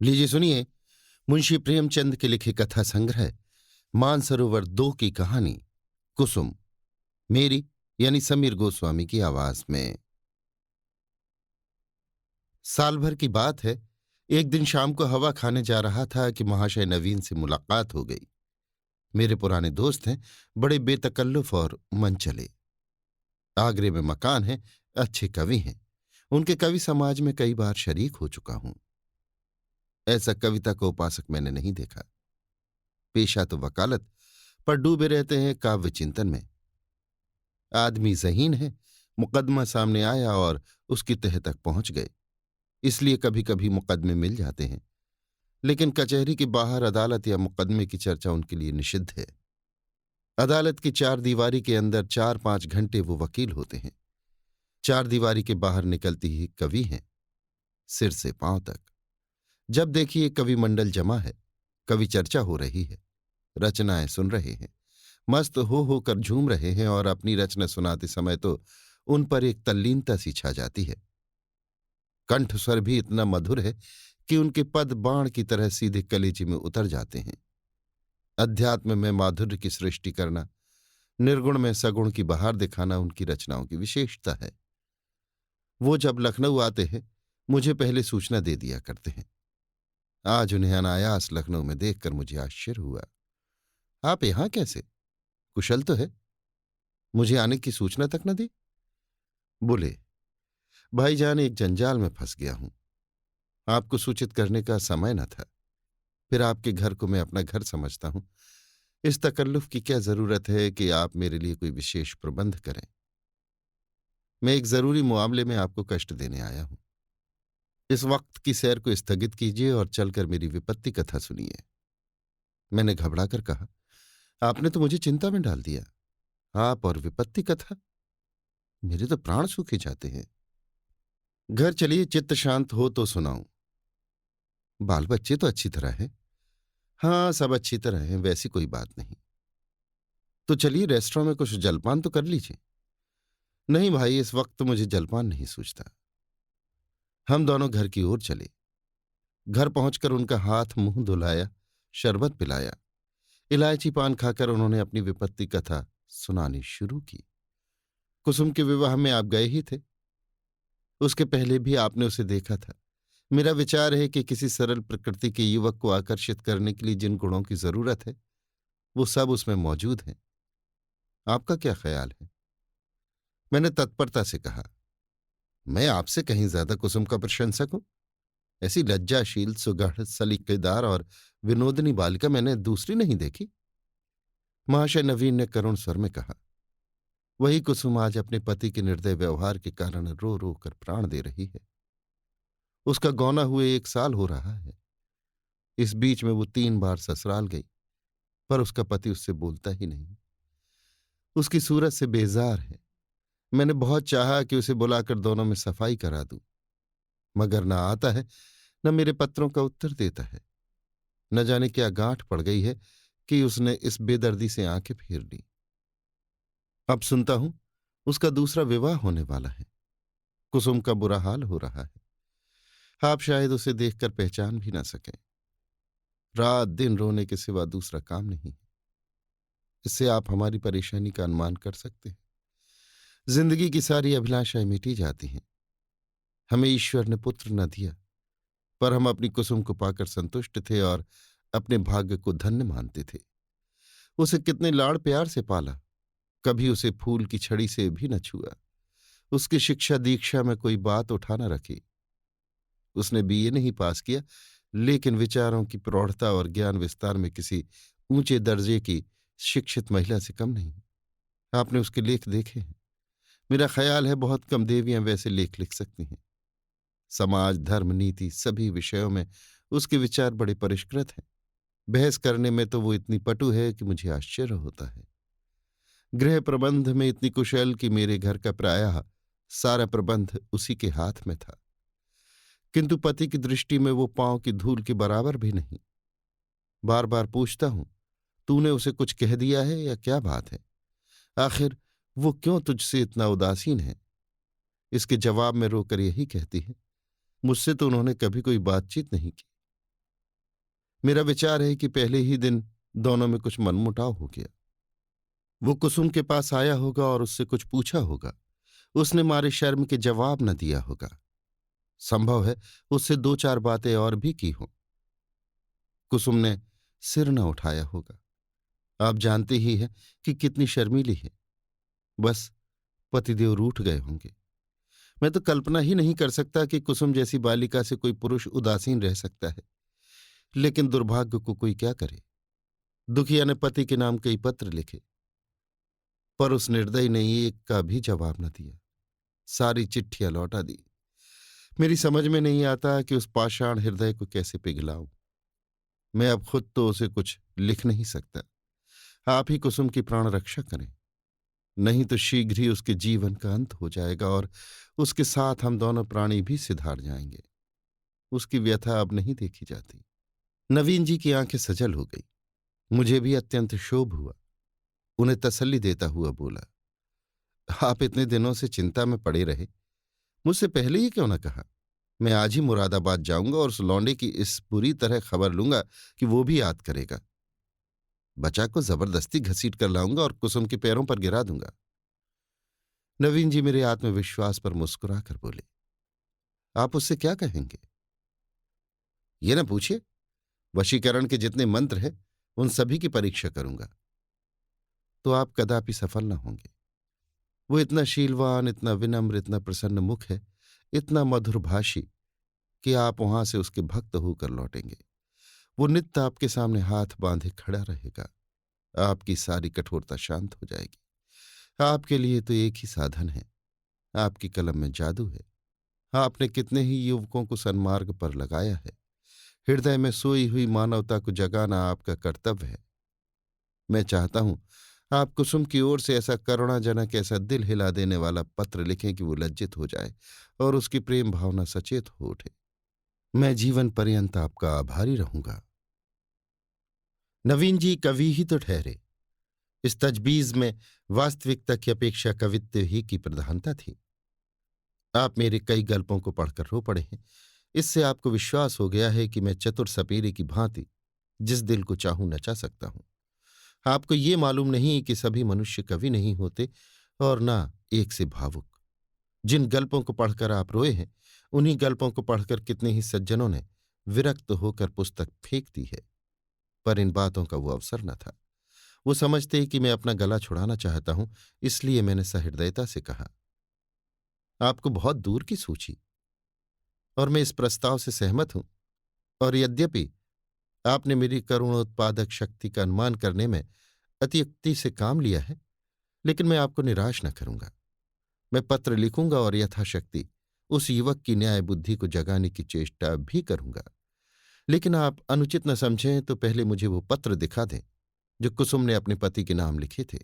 लीजिए सुनिए मुंशी प्रेमचंद के लिखे कथा संग्रह मानसरोवर 2 की कहानी कुसुम, मेरी यानी समीर गोस्वामी की आवाज में। साल भर की बात है। एक दिन शाम को हवा खाने जा रहा था कि महाशय नवीन से मुलाकात हो गई। मेरे पुराने दोस्त हैं, बड़े बेतकल्लुफ और मनचले। आगरे में मकान है, अच्छे कवि हैं। उनके कवि समाज में कई बार शरीक हो चुका हूं। ऐसा कविता को उपासक मैंने नहीं देखा। पेशा तो वकालत, पर डूबे रहते हैं काव्य चिंतन में। आदमी ज़हीन है, मुकदमा सामने आया और उसकी तह तक पहुंच गए। इसलिए कभी कभी मुकदमे मिल जाते हैं, लेकिन कचहरी के बाहर अदालत या मुकदमे की चर्चा उनके लिए निषिद्ध है। अदालत की चार दीवारी के अंदर 4-5 घंटे वो वकील होते हैं। चार दीवारी के बाहर निकलती ही कवि हैं, सिर से पांव तक। जब देखिए कवि मंडल जमा है, कवि चर्चा हो रही है, रचनाएं सुन रहे हैं, मस्त हो होकर झूम रहे हैं, और अपनी रचना सुनाते समय तो उन पर एक तल्लीनता सी छा जाती है। कंठ स्वर भी इतना मधुर है कि उनके पद बाण की तरह सीधे कलेजे में उतर जाते हैं। अध्यात्म में माधुर्य की सृष्टि करना, निर्गुण में सगुण की बहार दिखाना उनकी रचनाओं की विशेषता है। वो जब लखनऊ आते हैं, मुझे पहले सूचना दे दिया करते हैं। आज उन्हें अनायास लखनऊ में देखकर मुझे आश्चर्य हुआ। आप यहां कैसे? कुशल तो है? मुझे आने की सूचना तक न दी। बोले, भाईजान एक जंजाल में फंस गया हूं। आपको सूचित करने का समय न था। फिर आपके घर को मैं अपना घर समझता हूं। इस तकल्लुफ की क्या जरूरत है कि आप मेरे लिए कोई विशेष प्रबंध करें। मैं एक जरूरी मामले में आपको कष्ट देने आया हूं। इस वक्त की सैर को स्थगित कीजिए और चलकर मेरी विपत्ति कथा सुनिए। मैंने घबराकर कहा, आपने तो मुझे चिंता में डाल दिया। आप और विपत्ति कथा? मेरे तो प्राण सूखे जाते हैं। घर चलिए, चित्त शांत हो तो सुनाऊं। बाल बच्चे तो अच्छी तरह हैं। हाँ, सब अच्छी तरह हैं, वैसी कोई बात नहीं। तो चलिए रेस्टोरेंट में कुछ जलपान तो कर लीजिए। नहीं भाई, इस वक्त मुझे जलपान नहीं सूझता। हम दोनों घर की ओर चले। घर पहुंचकर उनका हाथ मुंह धुलाया, शरबत पिलाया। इलायची पान खाकर उन्होंने अपनी विपत्ति कथा सुनानी शुरू की। कुसुम के विवाह में आप गए ही थे। उसके पहले भी आपने उसे देखा था। मेरा विचार है कि किसी सरल प्रकृति के युवक को आकर्षित करने के लिए जिन गुणों की जरूरत है, वो सब उसमें मौजूद हैं। आपका क्या ख्याल है? मैंने तत्परता से कहा, मैं आपसे कहीं ज्यादा कुसुम का प्रशंसक हूं। ऐसी लज्जाशील, सुगढ़, सलीकेदार और विनोदनी बालिका मैंने दूसरी नहीं देखी। महाशय नवीन ने करुण स्वर में कहा, वही कुसुम आज अपने पति के निर्दय व्यवहार के कारण रो रो कर प्राण दे रही है। उसका गौना हुए 1 साल हो रहा है। इस बीच में वो 3 बार ससुराल गई, पर उसका पति उससे बोलता ही नहीं। उसकी सूरत से बेजार है। मैंने बहुत चाहा कि उसे बुलाकर दोनों में सफाई करा दूं, मगर न आता है, न मेरे पत्रों का उत्तर देता है। न जाने क्या गांठ पड़ गई है कि उसने इस बेदर्दी से आंखें फेर ली। अब सुनता हूं उसका दूसरा विवाह होने वाला है। कुसुम का बुरा हाल हो रहा है। आप शायद उसे देखकर पहचान भी ना सकें। रात दिन रोने के सिवा दूसरा काम नहीं है। इससे आप हमारी परेशानी का अनुमान कर सकते हैं। जिंदगी की सारी अभिलाषाएं मिटी जाती हैं। हमें ईश्वर ने पुत्र न दिया, पर हम अपनी कुसुम को पाकर संतुष्ट थे और अपने भाग्य को धन्य मानते थे। उसे कितने लाड़ प्यार से पाला, कभी उसे फूल की छड़ी से भी न छुआ। उसकी शिक्षा दीक्षा में कोई बात उठा न रखी। उसने बीए नहीं पास किया, लेकिन विचारों की प्रौढ़ता और ज्ञान विस्तार में किसी ऊंचे दर्जे की शिक्षित महिला से कम नहीं। आपने उसके लेख देखे हैं। मेरा ख्याल है बहुत कम देवियां वैसे लेख लिख सकती हैं। समाज, धर्म, नीति सभी विषयों में उसके विचार बड़े परिष्कृत हैं। बहस करने में तो वो इतनी पटु है कि मुझे आश्चर्य होता है। गृह प्रबंध में इतनी कुशल कि मेरे घर का प्रायः सारा प्रबंध उसी के हाथ में था। किंतु पति की दृष्टि में वो पांव की धूल के बराबर भी नहीं। बार बार पूछता हूं, तूने उसे कुछ कह दिया है या क्या बात है? आखिर वो क्यों तुझसे इतना उदासीन है? इसके जवाब में रोकर यही कहती है, मुझसे तो उन्होंने कभी कोई बातचीत नहीं की। मेरा विचार है कि पहले ही दिन दोनों में कुछ मनमुटाव हो गया। वो कुसुम के पास आया होगा और उससे कुछ पूछा होगा। उसने मारे शर्म के जवाब न दिया होगा। संभव है उससे दो चार बातें और भी की हों। कुसुम ने सिर न उठाया होगा। आप जानते ही हैं कि कितनी शर्मीली है। बस पतिदेव रूठ गए होंगे। मैं तो कल्पना ही नहीं कर सकता कि कुसुम जैसी बालिका से कोई पुरुष उदासीन रह सकता है। लेकिन दुर्भाग्य को कोई क्या करे। दुखिया ने पति के नाम कई पत्र लिखे, पर उस निर्दयी ने एक का भी जवाब न दिया। सारी चिट्ठियां लौटा दी। मेरी समझ में नहीं आता कि उस पाषाण हृदय को कैसे पिघलाऊं। मैं अब खुद तो उसे कुछ लिख नहीं सकता। आप ही कुसुम की प्राण रक्षा करें, नहीं तो शीघ्र ही उसके जीवन का अंत हो जाएगा और उसके साथ हम दोनों प्राणी भी सिधार जाएंगे। उसकी व्यथा अब नहीं देखी जाती। नवीन जी की आंखें सजल हो गई। मुझे भी अत्यंत क्षोभ हुआ। उन्हें तसल्ली देता हुआ बोला, आप इतने दिनों से चिंता में पड़े रहे, मुझसे पहले ही क्यों न कहा। मैं आज ही मुरादाबाद जाऊंगा और उस लौंडे की इस बुरी तरह खबर लूंगा कि वो भी याद करेगा। बचा को जबरदस्ती घसीट कर लाऊंगा और कुसुम के पैरों पर गिरा दूंगा। नवीन जी मेरे आत्मविश्वास पर मुस्कुराकर बोले, आप उससे क्या कहेंगे? ये न पूछिए। वशीकरण के जितने मंत्र हैं उन सभी की परीक्षा करूंगा, तो आप कदापि सफल न होंगे। वो इतना शीलवान, इतना विनम्र, इतना प्रसन्न मुख है, इतना मधुरभाषी कि आप वहां से उसके भक्त होकर लौटेंगे। वो नित्य आपके सामने हाथ बांधे खड़ा रहेगा। आपकी सारी कठोरता शांत हो जाएगी। आपके लिए तो एक ही साधन है, आपकी कलम में जादू है। आपने कितने ही युवकों को सन्मार्ग पर लगाया है। हृदय में सोई हुई मानवता को जगाना आपका कर्तव्य है। मैं चाहता हूं आप कुसुम की ओर से ऐसा करुणाजनक, ऐसा दिल हिला देने वाला पत्र लिखें कि वो लज्जित हो जाए और उसकी प्रेम भावना सचेत हो उठे। मैं जीवन पर्यंत आपका आभारी रहूंगा। नवीन जी कवि ही तो ठहरे। इस तजबीज में वास्तविकता की अपेक्षा कवित्व ही की प्रधानता थी। आप मेरे कई गल्पों को पढ़कर रो पड़े हैं। इससे आपको विश्वास हो गया है कि मैं चतुर सपेरे की भांति जिस दिल को चाहूं नचा सकता हूं। आपको ये मालूम नहीं कि सभी मनुष्य कवि नहीं होते और ना एक से भावुक। जिन गल्पों को पढ़कर आप रोए हैं, उन्हीं गल्पों को पढ़कर कितने ही सज्जनों ने विरक्त होकर पुस्तक फेंक दी है। पर इन बातों का वो अवसर न था। वो समझते ही कि मैं अपना गला छुड़ाना चाहता हूं, इसलिए मैंने सहृदयता से कहा, आपको बहुत दूर की सूची, और मैं इस प्रस्ताव से सहमत हूं। और यद्यपि आपने मेरी करुणोत्पादक शक्ति का अनुमान करने में अतियुक्ति से काम लिया है, लेकिन मैं आपको निराश न करूंगा। मैं पत्र लिखूंगा और यथाशक्ति उस युवक की न्याय बुद्धि को जगाने की चेष्टा भी करूंगा। लेकिन आप अनुचित न समझें तो पहले मुझे वो पत्र दिखा दें जो कुसुम ने अपने पति के नाम लिखे थे।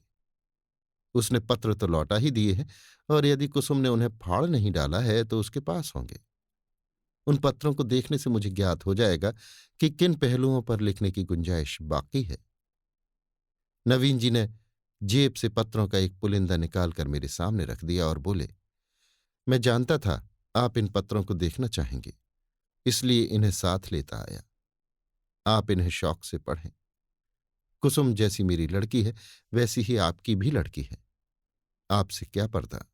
उसने पत्र तो लौटा ही दिए हैं, और यदि कुसुम ने उन्हें फाड़ नहीं डाला है तो उसके पास होंगे। उन पत्रों को देखने से मुझे ज्ञात हो जाएगा कि किन पहलुओं पर लिखने की गुंजाइश बाकी है। नवीन जी ने जेब से पत्रों का एक पुलिंदा निकालकर मेरे सामने रख दिया और बोले, मैं जानता था आप इन पत्रों को देखना चाहेंगे, इसलिए इन्हें साथ लेता आया। आप इन्हें शौक से पढ़ें। कुसुम जैसी मेरी लड़की है, वैसी ही आपकी भी लड़की है। आपसे क्या पर्दा।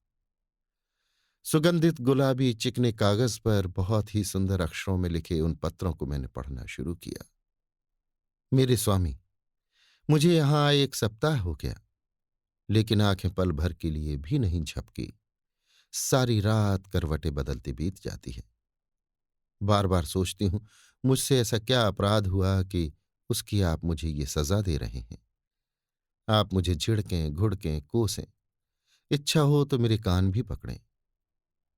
सुगंधित गुलाबी चिकने कागज पर बहुत ही सुंदर अक्षरों में लिखे उन पत्रों को मैंने पढ़ना शुरू किया। मेरे स्वामी, मुझे यहां आए एक सप्ताह हो गया, लेकिन आंखें पल भर के लिए भी नहीं झपकी। सारी रात करवटें बदलती बीत जाती है। बार बार सोचती हूं, मुझसे ऐसा क्या अपराध हुआ कि उसकी आप मुझे ये सजा दे रहे हैं। आप मुझे झिड़कें, घुड़कें, कोसें, इच्छा हो तो मेरे कान भी पकड़ें।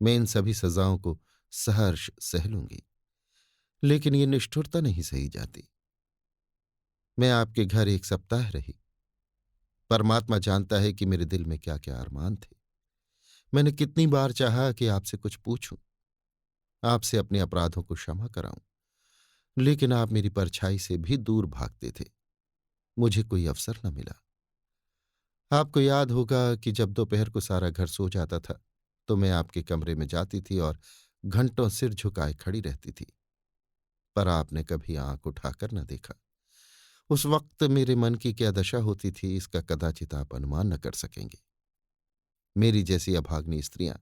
मैं इन सभी सजाओं को सहर्ष सह लूंगी, लेकिन ये निष्ठुरता नहीं सही जाती। मैं आपके घर एक सप्ताह रही। परमात्मा जानता है कि मेरे दिल में क्या क्या अरमान थे। मैंने कितनी बार चाहा कि आपसे कुछ पूछूं, आपसे अपने अपराधों को क्षमा कराऊं, लेकिन आप मेरी परछाई से भी दूर भागते थे। मुझे कोई अवसर न मिला। आपको याद होगा कि जब दोपहर को सारा घर सो जाता था तो मैं आपके कमरे में जाती थी और घंटों सिर झुकाए खड़ी रहती थी। पर आपने कभी आंख उठाकर न देखा। उस वक्त मेरे मन की क्या दशा होती थी, इसका कदाचित आप अनुमान न कर सकेंगे। मेरी जैसी अभाग्नि स्त्रियां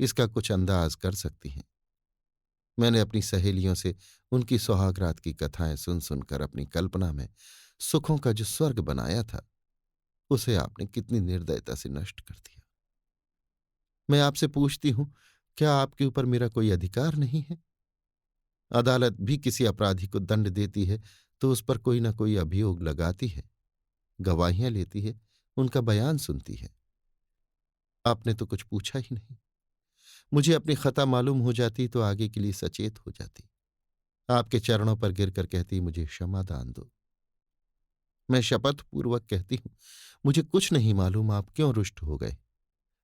इसका कुछ अंदाज कर सकती हैं। मैंने अपनी सहेलियों से उनकी सुहागरात की कथाएं सुन सुनकर अपनी कल्पना में सुखों का जो स्वर्ग बनाया था, उसे आपने कितनी निर्दयता से नष्ट कर दिया। मैं आपसे पूछती हूं, क्या आपके ऊपर मेरा कोई अधिकार नहीं है? अदालत भी किसी अपराधी को दंड देती है तो उस पर कोई ना कोई अभियोग लगाती है, गवाहियां लेती है, उनका बयान सुनती है। आपने तो कुछ पूछा ही नहीं। मुझे अपनी खता मालूम हो जाती तो आगे के लिए सचेत हो जाती। आपके चरणों पर गिरकर कहती, मुझे क्षमा दान दो। मैं शपथ पूर्वक कहती हूं, मुझे कुछ नहीं मालूम आप क्यों रुष्ट हो गए।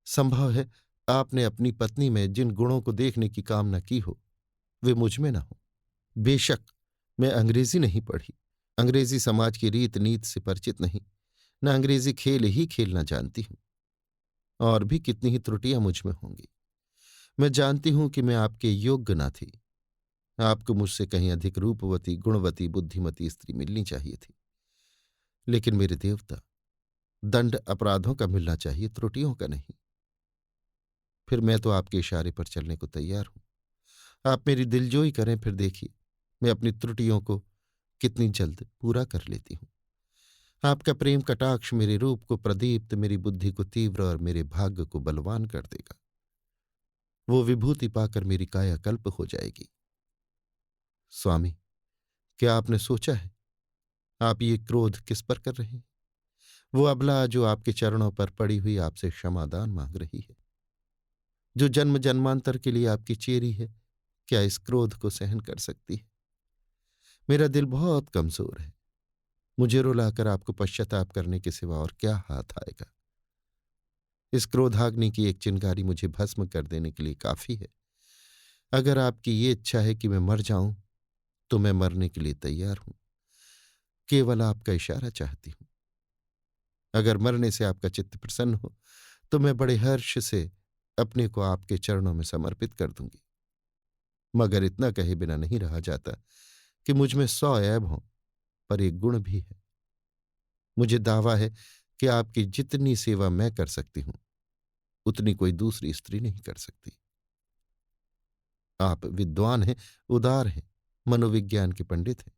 संभव है आपने अपनी पत्नी में जिन गुणों को देखने की कामना की हो, वे मुझ में न हो। बेशक मैं अंग्रेजी नहीं पढ़ी, अंग्रेजी समाज की रीत नीति से परिचित नहीं, न अंग्रेजी खेल ही खेलना जानती हूं। और भी कितनी ही त्रुटियां मुझ में होंगी। मैं जानती हूं कि मैं आपके योग्य न थी। आपको मुझसे कहीं अधिक रूपवती, गुणवती, बुद्धिमती स्त्री मिलनी चाहिए थी। लेकिन मेरे देवता, दंड अपराधों का मिलना चाहिए, त्रुटियों का नहीं। फिर मैं तो आपके इशारे पर चलने को तैयार हूं। आप मेरी दिलजोई करें, फिर देखिए मैं अपनी त्रुटियों को कितनी जल्द पूरा कर लेती हूं। आपका प्रेम कटाक्ष मेरे रूप को प्रदीप्त, मेरी बुद्धि को तीव्र और मेरे भाग्य को बलवान कर देगा। वो विभूति पाकर मेरी कायाकल्प हो जाएगी। स्वामी, क्या आपने सोचा है आप ये क्रोध किस पर कर रहे हैं? वो अबला जो आपके चरणों पर पड़ी हुई आपसे क्षमादान मांग रही है, जो जन्म जन्मांतर के लिए आपकी चेरी है, क्या इस क्रोध को सहन कर सकती है? मेरा दिल बहुत कमजोर है। मुझे रुलाकर आपको पश्चाताप करने के सिवा और क्या हाथ आएगा? इस क्रोधाग्नि की एक चिंगारी मुझे भस्म कर देने के लिए काफी है। अगर आपकी ये इच्छा है कि मैं मर जाऊं, तो मैं मरने के लिए तैयार हूं। केवल आपका इशारा चाहती हूं। अगर मरने से आपका चित्त प्रसन्न हो तो मैं बड़े हर्ष से अपने को आपके चरणों में समर्पित कर दूंगी। मगर इतना कहे बिना नहीं रहा जाता कि मुझ में 100 ऐब हों, पर एक गुण भी है। मुझे दावा है कि आपकी जितनी सेवा मैं कर सकती हूं, उतनी कोई दूसरी स्त्री नहीं कर सकती। आप विद्वान हैं, उदार हैं, मनोविज्ञान के पंडित हैं।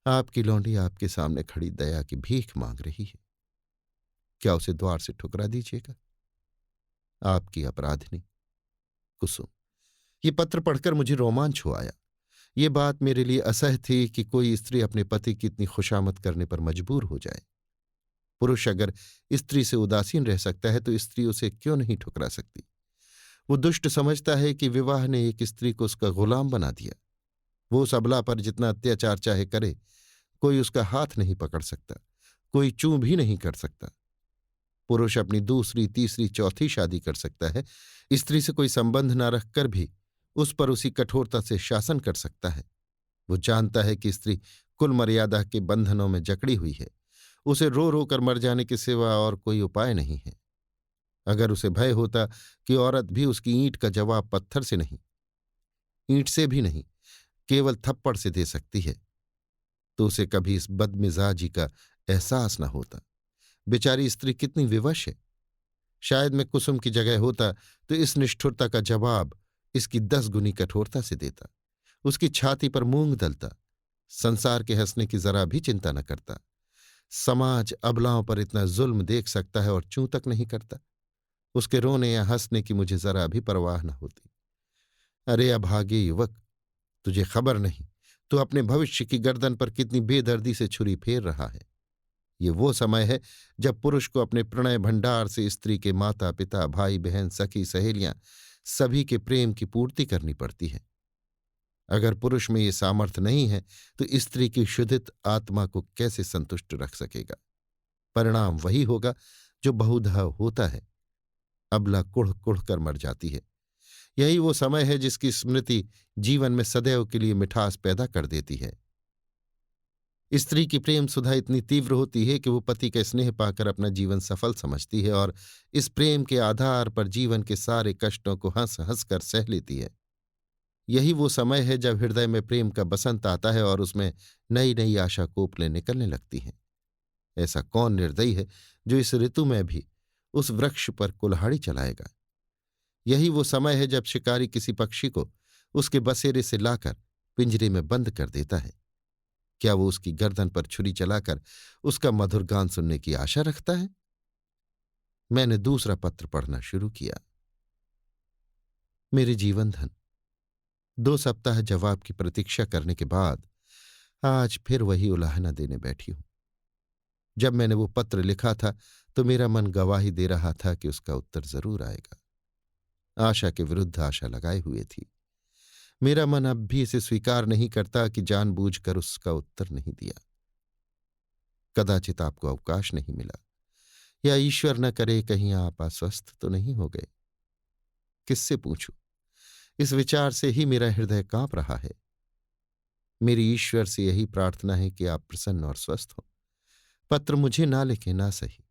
आपकी लौंडी आपके सामने खड़ी दया की भीख मांग रही है। क्या उसे द्वार से ठुकरा दीजिएगा? आपकी अपराधिनी कुसुम। ये पत्र पढ़कर मुझे रोमांच हो आया। ये बात मेरे लिए असह्य थी कि कोई स्त्री अपने पति की इतनी खुशामद करने पर मजबूर हो जाए। पुरुष अगर स्त्री से उदासीन रह सकता है तो स्त्री उसे क्यों नहीं ठुकरा सकती? वो दुष्ट समझता है कि विवाह ने एक स्त्री को उसका गुलाम बना दिया। वो उस अबला पर जितना अत्याचार चाहे करे, कोई उसका हाथ नहीं पकड़ सकता, कोई चूं भी नहीं कर सकता। पुरुष अपनी दूसरी, तीसरी, चौथी शादी कर सकता है, स्त्री से कोई संबंध न रखकर भी उस पर उसी कठोरता से शासन कर सकता है। वो जानता है कि स्त्री कुल मर्यादा के बंधनों में जकड़ी हुई है। उसे रो रो कर मर जाने के सिवा और कोई उपाय नहीं है। अगर उसे भय होता कि औरत भी उसकी ईंट का जवाब पत्थर से नहीं, ईंट से भी नहीं, केवल थप्पड़ से दे सकती है, तो उसे कभी इस बदमिजाजी का एहसास न होता। बेचारी स्त्री कितनी विवश है। शायद मैं कुसुम की जगह होता तो इस निष्ठुरता का जवाब इसकी 10 गुनी कठोरता से देता, उसकी छाती पर मूंग दलता, संसार के हंसने की जरा भी चिंता न करता। समाज अबलाओं पर इतना जुल्म देख सकता है और चूं तक नहीं करता। उसके रोने या हंसने की मुझे जरा भी परवाह न होती। अरे अभागे युवक, तुझे खबर नहीं, तू अपने भविष्य की गर्दन पर कितनी बेदर्दी से छुरी फेर रहा है। ये वो समय है जब पुरुष को अपने प्रणय भंडार से स्त्री के माता पिता, भाई बहन, सखी सहेलियां, सभी के प्रेम की पूर्ति करनी पड़ती है। अगर पुरुष में ये सामर्थ्य नहीं है तो स्त्री की शुद्धित आत्मा को कैसे संतुष्ट रख सकेगा? परिणाम वही होगा जो बहुधा होता है। अबला कुढ़ कुढ़ कर मर जाती है। यही वो समय है जिसकी स्मृति जीवन में सदैव के लिए मिठास पैदा कर देती है। स्त्री की प्रेम सुधा इतनी तीव्र होती है कि वो पति का स्नेह पाकर अपना जीवन सफल समझती है और इस प्रेम के आधार पर जीवन के सारे कष्टों को हंस हंस कर सह लेती है। यही वो समय है जब हृदय में प्रेम का बसंत आता है और उसमें नई नई आशा कोपलें निकलने लगती हैं। ऐसा कौन निर्दयी है जो इस ऋतु में भी उस वृक्ष पर कुल्हाड़ी चलाएगा। यही वो समय है जब शिकारी किसी पक्षी को उसके बसेरे से लाकर पिंजरे में बंद कर देता है। क्या वो उसकी गर्दन पर छुरी चलाकर उसका मधुर गान सुनने की आशा रखता है? मैंने दूसरा पत्र पढ़ना शुरू किया। मेरे जीवन धन, 2 सप्ताह जवाब की प्रतीक्षा करने के बाद आज फिर वही उलाहना देने बैठी हूं। जब मैंने वो पत्र लिखा था तो मेरा मन गवाही दे रहा था कि उसका उत्तर जरूर आएगा। आशा के विरुद्ध आशा लगाए हुए थी। मेरा मन अब भी इसे स्वीकार नहीं करता कि जानबूझकर उसका उत्तर नहीं दिया। कदाचित आपको अवकाश नहीं मिला, या ईश्वर न करे कहीं आप अस्वस्थ तो नहीं हो गए। किससे पूछूं? इस विचार से ही मेरा हृदय कांप रहा है। मेरी ईश्वर से यही प्रार्थना है कि आप प्रसन्न और स्वस्थ हो। पत्र मुझे ना लिखे ना सही,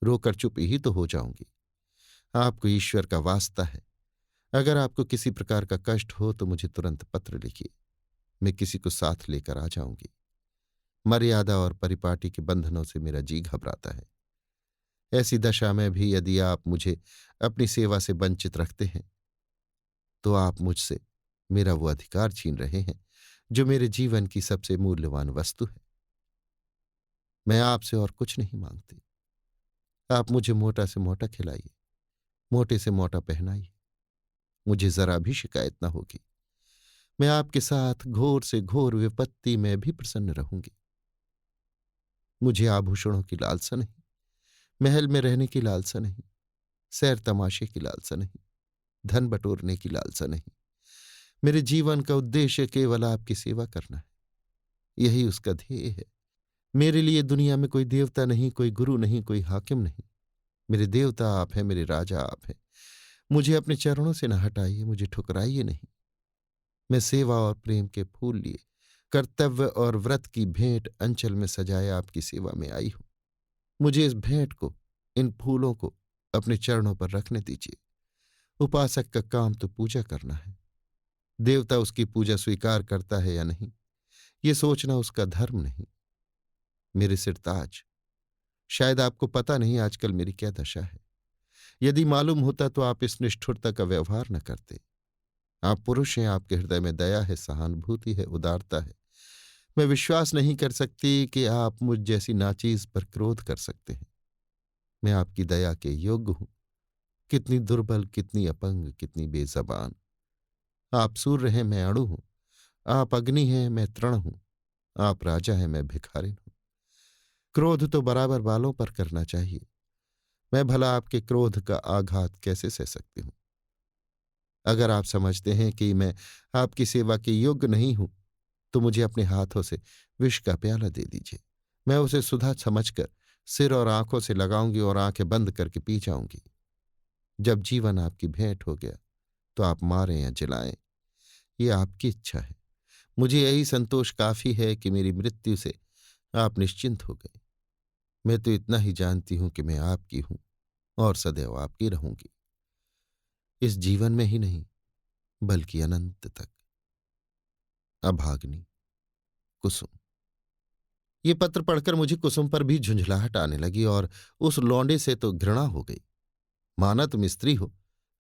रोकर चुप ही तो हो जाऊंगी। आपको ईश्वर का वास्ता है, अगर आपको किसी प्रकार का कष्ट हो तो मुझे तुरंत पत्र लिखिए। मैं किसी को साथ लेकर आ जाऊंगी। मर्यादा और परिपाटी के बंधनों से मेरा जी घबराता है। ऐसी दशा में भी यदि आप मुझे अपनी सेवा से वंचित रखते हैं तो आप मुझसे मेरा वो अधिकार छीन रहे हैं जो मेरे जीवन की सबसे मूल्यवान वस्तु है। मैं आपसे और कुछ नहीं मांगती। आप मुझे मोटा से मोटा खिलाइए, मोटे से मोटा पहनाइए। मुझे जरा भी शिकायत न होगी। मैं आपके साथ घोर से घोर विपत्ति में भी प्रसन्न रहूंगी। मुझे आभूषणों की लालसा नहीं, महल में रहने की लालसा नहीं, सैर तमाशे की लालसा नहीं, धन बटोरने की लालसा नहीं। मेरे जीवन का उद्देश्य केवल आपकी सेवा करना है। यही उसका ध्येय है। मेरे लिए दुनिया में कोई देवता नहीं, कोई गुरु नहीं, कोई हाकिम नहीं। मेरे देवता आप हैं, मेरे राजा आप हैं। मुझे अपने चरणों से न हटाइए, मुझे ठुकराइए नहीं। मैं सेवा और प्रेम के फूल लिए कर्तव्य और व्रत की भेंट अंचल में सजाए आपकी सेवा में आई हूं। मुझे इस भेंट को, इन फूलों को अपने चरणों पर रखने दीजिए। उपासक का काम तो पूजा करना है। देवता उसकी पूजा स्वीकार करता है या नहीं, ये सोचना उसका धर्म नहीं। मेरे सिर ताज, शायद आपको पता नहीं आजकल मेरी क्या दशा है। यदि मालूम होता तो आप इस निष्ठुरता का व्यवहार न करते। आप पुरुष हैं, आपके हृदय में दया है, सहानुभूति है, उदारता है। मैं विश्वास नहीं कर सकती कि आप मुझ जैसी नाचीज पर क्रोध कर सकते हैं। मैं आपकी दया के योग्य हूं। कितनी दुर्बल, कितनी अपंग, कितनी बेजबान। आप सूर्य हैं, मैं अणु हूं। आप अग्नि हैं, मैं तृण हूं। आप राजा हैं, मैं भिखारिन हूं। क्रोध तो बराबर बालों पर करना चाहिए। मैं भला आपके क्रोध का आघात कैसे सह सकती हूं? अगर आप समझते हैं कि मैं आपकी सेवा के योग्य नहीं हूं तो मुझे अपने हाथों से विष का प्याला दे दीजिए। मैं उसे सुधा समझकर सिर और आंखों से लगाऊंगी और आंखें बंद करके पी जाऊंगी। जब जीवन आपकी भेंट हो गया तो आप मारें या जलाएं, ये आपकी इच्छा है। मुझे यही संतोष काफी है कि मेरी मृत्यु से आप निश्चिंत हो गए। मैं तो इतना ही जानती हूं कि मैं आपकी हूं और सदैव आपकी रहूंगी, इस जीवन में ही नहीं बल्कि अनंत तक। अभाग्नि, कुसुम। ये पत्र पढ़कर मुझे कुसुम पर भी झुंझलाहट आने लगी और उस लौंडे से तो घृणा हो गई। माना तुम स्त्री हो,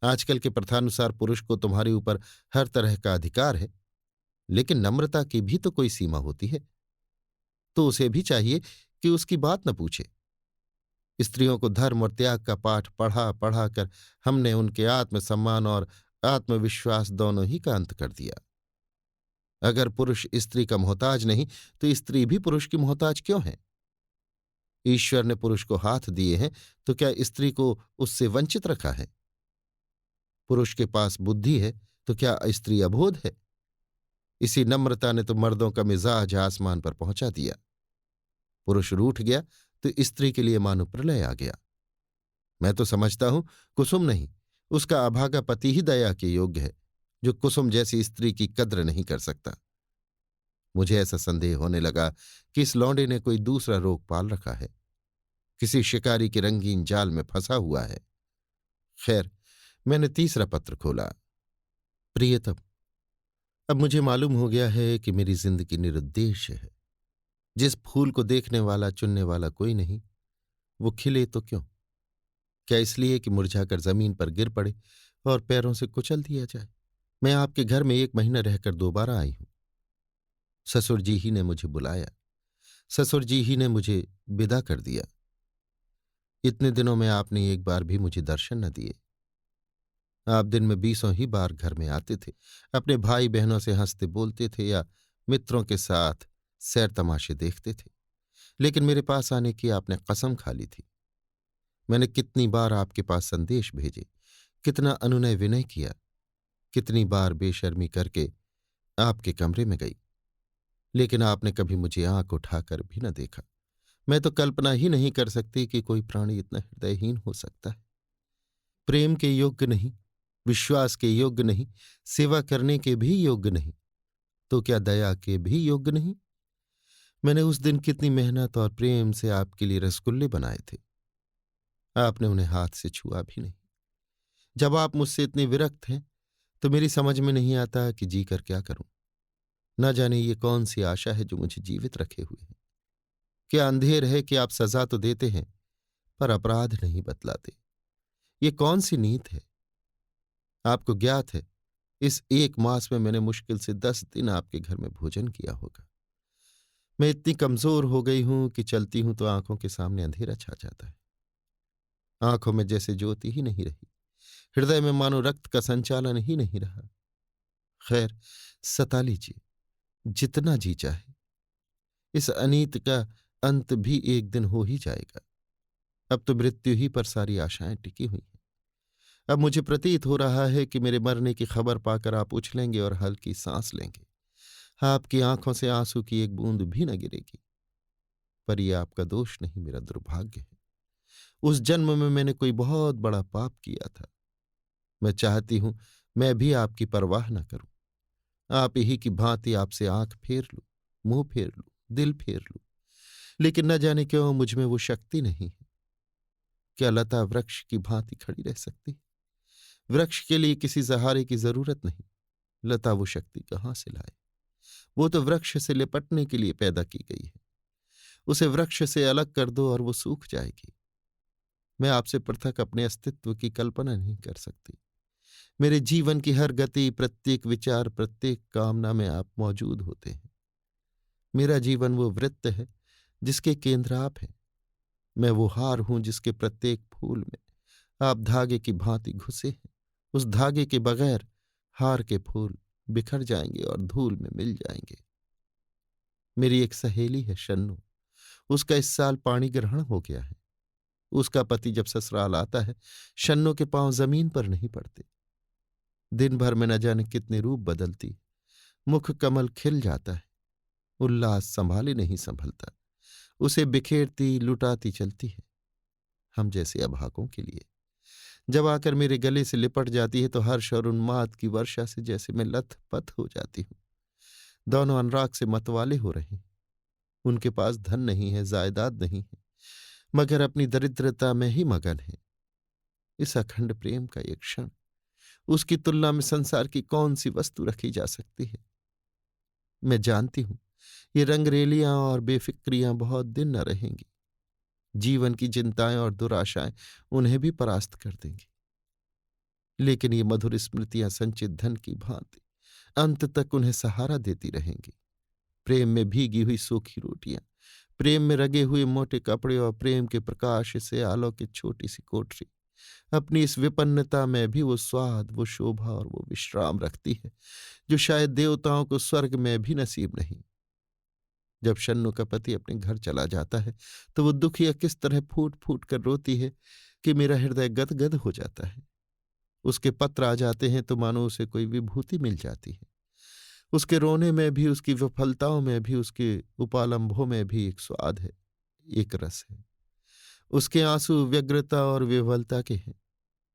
आजकल के प्रथानुसार पुरुष को तुम्हारे ऊपर हर तरह का अधिकार है, लेकिन नम्रता की भी तो कोई सीमा होती है। तो उसे भी चाहिए कि उसकी बात न पूछे। स्त्रियों को धर्म और त्याग का पाठ पढ़ा पढ़ा कर हमने उनके आत्मसम्मान और आत्मविश्वास दोनों ही का अंत कर दिया। अगर पुरुष स्त्री का मोहताज नहीं तो स्त्री भी पुरुष की मोहताज क्यों है? ईश्वर ने पुरुष को हाथ दिए हैं तो क्या स्त्री को उससे वंचित रखा है? पुरुष के पास बुद्धि है तो क्या स्त्री अबोध है? इसी नम्रता ने तो मर्दों का मिजाज आसमान पर पहुंचा दिया। पुरुष रूठ गया तो स्त्री के लिए मानो प्रलय आ गया। मैं तो समझता हूं कुसुम नहीं, उसका अभागा पति ही दया के योग्य है, जो कुसुम जैसी स्त्री की कद्र नहीं कर सकता। मुझे ऐसा संदेह होने लगा कि इस लौंडे ने कोई दूसरा रोग पाल रखा है, किसी शिकारी के रंगीन जाल में फंसा हुआ है। खैर, मैंने तीसरा पत्र खोला। प्रियतम, अब मुझे मालूम हो गया है कि मेरी जिंदगी निरुद्देश्य है। जिस फूल को देखने वाला चुनने वाला कोई नहीं, वो खिले तो क्यों? क्या इसलिए कि मुरझाकर जमीन पर गिर पड़े और पैरों से कुचल दिया जाए? मैं आपके घर में 1 महीना रहकर दोबारा आई हूं। ससुर जी ही ने मुझे बुलाया, ससुर जी ही ने मुझे विदा कर दिया। इतने दिनों में आपने एक बार भी मुझे दर्शन न दिए। आप दिन में 20 ही बार घर में आते थे, अपने भाई बहनों से हंसते बोलते थे या मित्रों के साथ सैर तमाशे देखते थे, लेकिन मेरे पास आने की आपने कसम खा ली थी। मैंने कितनी बार आपके पास संदेश भेजे, कितना अनुनय विनय किया, कितनी बार बेशर्मी करके आपके कमरे में गई, लेकिन आपने कभी मुझे आंख उठाकर भी न देखा। मैं तो कल्पना ही नहीं कर सकती कि कोई प्राणी इतना हृदयहीन हो सकता है। प्रेम के योग्य नहीं, विश्वास के योग्य नहीं, सेवा करने के भी योग्य नहीं, तो क्या दया के भी योग्य नहीं? मैंने उस दिन कितनी मेहनत और प्रेम से आपके लिए रसगुल्ले बनाए थे, आपने उन्हें हाथ से छुआ भी नहीं। जब आप मुझसे इतने विरक्त हैं तो मेरी समझ में नहीं आता कि जी कर क्या करूं। न जाने ये कौन सी आशा है जो मुझे जीवित रखे हुए है। क्या अंधेर है कि आप सजा तो देते हैं पर अपराध नहीं बतलाते? ये कौन सी नीत है? आपको ज्ञात है, इस 1 मास में मैंने मुश्किल से 10 दिन आपके घर में भोजन किया होगा। मैं इतनी कमजोर हो गई हूं कि चलती हूं तो आंखों के सामने अंधेरा छा जाता है। आंखों में जैसे ज्योति ही नहीं रही, हृदय में मानो रक्त का संचालन ही नहीं रहा। खैर, सता लीजिए जितना जी चाहे, इस अनीत का अंत भी एक दिन हो ही जाएगा। अब तो मृत्यु ही पर सारी आशाएं टिकी हुई हैं। अब मुझे प्रतीत हो रहा है कि मेरे मरने की खबर पाकर आप उछलेंगे और हल्की सांस लेंगे। आपकी आंखों से आंसू की एक बूंद भी न गिरेगी। पर यह आपका दोष नहीं, मेरा दुर्भाग्य है। उस जन्म में मैंने कोई बहुत बड़ा पाप किया था। मैं चाहती हूं मैं भी आपकी परवाह न करूं, आप ही की भांति आपसे आंख फेर लूं, मुंह फेर लूं, दिल फेर लूं, लेकिन न जाने क्यों मुझ में वो शक्ति नहीं है। क्या लता वृक्ष की भांति खड़ी रह सकती? वृक्ष के लिए किसी सहारे की जरूरत नहीं। लता वो शक्ति कहां से लाए? वो तो वृक्ष से लिपटने के लिए पैदा की गई है। उसे वृक्ष से अलग कर दो और वो सूख जाएगी। मैं आपसे पृथक अपने अस्तित्व की कल्पना नहीं कर सकती। मेरे जीवन की हर गति, प्रत्येक विचार, प्रत्येक कामना में आप मौजूद होते हैं। मेरा जीवन वो वृत्त है जिसके केंद्र आप हैं। मैं वो हार हूं जिसके प्रत्येक फूल में आप धागे की भांति घुसे हैं। उस धागे के बगैर हार के फूल बिखर जाएंगे और धूल में मिल जाएंगे। मेरी एक सहेली है शन्नू, उसका इस साल पाणी ग्रहण हो गया है। उसका पति जब ससुराल आता है, शन्नू के पांव जमीन पर नहीं पड़ते। दिन भर में न जाने कितने रूप बदलती, मुख कमल खिल जाता है, उल्लास संभाले नहीं संभलता, उसे बिखेरती लुटाती चलती है, हम जैसे अभागों के लिए। जब आकर मेरे गले से लिपट जाती है तो हर्ष और उन्माद की वर्षा से जैसे मैं लथपथ हो जाती हूं। दोनों अनुराग से मतवाले हो रहे हैं। उनके पास धन नहीं है, जायदाद नहीं है, मगर अपनी दरिद्रता में ही मगन है। इस अखंड प्रेम का एक क्षण, उसकी तुलना में संसार की कौन सी वस्तु रखी जा सकती है? मैं जानती हूं ये रंगरेलियां और बेफिक्रियां बहुत दिन न रहेंगी। जीवन की चिंताएं और दुराशाएं उन्हें भी परास्त कर देंगी, लेकिन ये मधुर स्मृतियां संचित धन की भांति अंत तक उन्हें सहारा देती रहेंगी। प्रेम में भीगी हुई सूखी रोटियां, प्रेम में रगे हुए मोटे कपड़े और प्रेम के प्रकाश से आलोकित छोटी सी कोठरी, अपनी इस विपन्नता में भी वो स्वाद, वो शोभा और वो विश्राम रखती है जो शायद देवताओं को स्वर्ग में भी नसीब नहीं। जब शन्नु का पति अपने घर चला जाता है तो वो दुखिया किस तरह फूट फूट कर रोती है कि मेरा हृदय गदगद हो जाता है। उसके पत्र आ जाते हैं तो मानो उसे कोई विभूति मिल जाती है। उसके रोने में भी, उसकी विफलताओं में भी, उसके उपालंभों में भी एक स्वाद है, एक रस है। उसके आंसू व्यग्रता और विह्वलता के हैं,